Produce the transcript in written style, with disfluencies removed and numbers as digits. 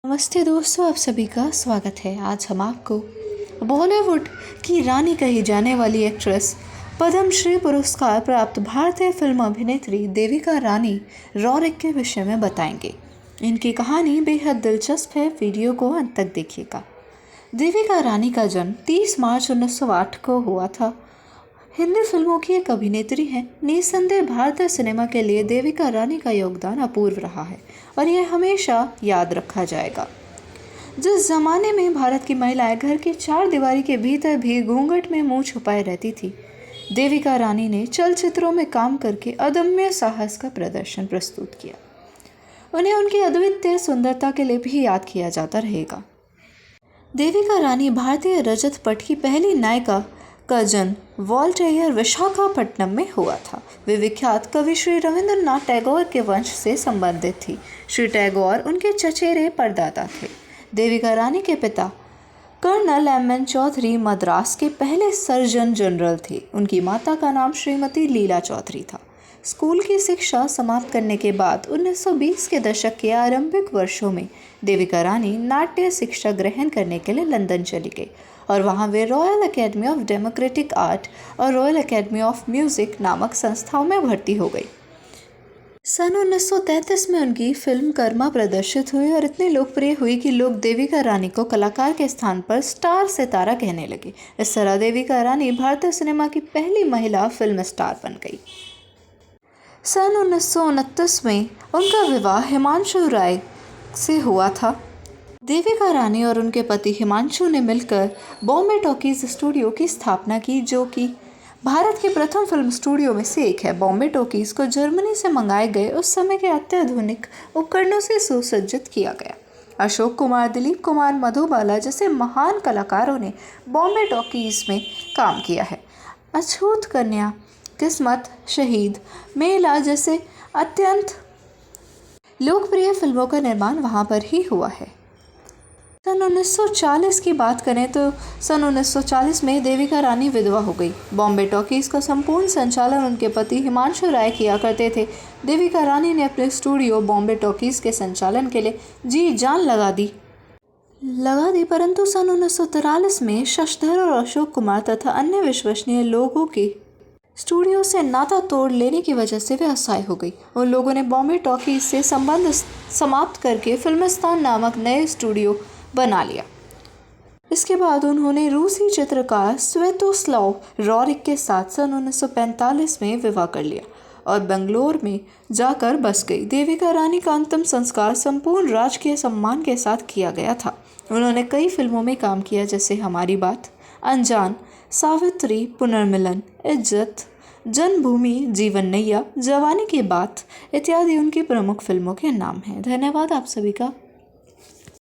नमस्ते दोस्तों, आप सभी का स्वागत है। आज हम आपको बॉलीवुड की रानी कही जाने वाली एक्ट्रेस, पद्मश्री पुरस्कार प्राप्त भारतीय फिल्म अभिनेत्री देविका रानी रॉरिक के विषय में बताएंगे। इनकी कहानी बेहद दिलचस्प है, वीडियो को अंत तक देखिएगा। देविका रानी का जन्म 30 मार्च 1908 को हुआ था। हिंदी फिल्मों की एक अभिनेत्री हैं। निस्संदेह भारतीय सिनेमा के लिए देविका रानी का योगदान अपूर्व रहा है और यह हमेशा याद रखा जाएगा। जिस जमाने में भारत की महिलाएं घर की चार दीवारी के भीतर भी घूंघट में मुंह छुपाए रहती थी, देविका रानी ने चलचित्रों में काम करके अदम्य साहस का प्रदर्शन प्रस्तुत किया। उन्हें उनकी अद्वितीय सुंदरता के लिए भी याद किया जाता रहेगा। देविका रानी भारतीय रजत पट की पहली नायिका का जन्म वॉल्टेयर विशाखापट्टनम में हुआ था। वे विख्यात कवि श्री रविंद्रनाथ टैगोर के वंश से संबंधित थी। श्री टैगोर उनके चचेरे परदादा थे। देविका रानी के पिता कर्नल एम.एन. चौधरी मद्रास के पहले सर्जन जनरल थे। उनकी माता का नाम श्रीमती लीला चौधरी था। स्कूल की शिक्षा समाप्त करने के बाद 1920 के दशक के आरंभिक वर्षों में देविका रानी नाट्य शिक्षा ग्रहण करने के लिए लंदन चली गई और वहां वे royal academy of democratic art और रॉयल एकेडमी ऑफ म्यूजिक नामक संस्थाओं में भर्ती हो गई। सन 1933 में उनकी फिल्म कर्मा प्रदर्शित हुई और इतनी लोकप्रिय हुई कि लोग देविका रानी को कलाकार के स्थान पर स्टार सितारा कहने लगे। इस तरह देविका रानी भारतीय सिनेमा की पहली महिला फिल्म स्टार बन गई। सन 1929 में उनका विवाह हिमांशु राय से हुआ था। देविका रानी और उनके पति हिमांशु ने मिलकर बॉम्बे टॉकीज स्टूडियो की स्थापना की, जो कि भारत के प्रथम फिल्म स्टूडियो में से एक है। बॉम्बे टॉकीज को जर्मनी से मंगाए गए उस समय के अत्याधुनिक उपकरणों से सुसज्जित किया गया। अशोक कुमार, दिलीप कुमार, मधुबाला जैसे महान कलाकारों ने बॉम्बे टॉकीज में काम किया है। अछूत कन्या, किस्मत, शहीद, मेला जैसे अत्यंत लोकप्रिय फिल्मों का निर्माण वहां पर ही हुआ है। सन 1940 की बात करें तो सन 1940 में देविका रानी विधवा हो गई। बॉम्बे टॉकीज का संपूर्ण संचालन उनके पति हिमांशु राय किया करते थे। देविका रानी ने अपने स्टूडियो बॉम्बे टॉकीज के संचालन के लिए जी जान लगा दी, परंतु सन 1943 में शशधर और अशोक कुमार तथा अन्य विश्वसनीय लोगों के स्टूडियो से नाता तोड़ लेने की वजह से वे असहाय हो गई। उन लोगों ने बॉम्बे टॉकीज से संबंध समाप्त करके फिल्मिस्तान नामक नए स्टूडियो बना लिया। इसके बाद उन्होंने रूसी चित्रकार स्वेतोस्लाव रॉरिक के साथ सन 1945 में विवाह कर लिया और बेंगलोर में जाकर बस गई। देविका रानी का अंतिम संस्कार संपूर्ण राजकीय सम्मान के साथ किया गया था। उन्होंने कई फिल्मों में काम किया, जैसे हमारी बात, अनजान, सावित्री, पुनर्मिलन, इज्जत, जन्मभूमि, जीवन नैया, जवानी की बात इत्यादि उनकी प्रमुख फिल्मों के नाम हैं। धन्यवाद आप सभी का।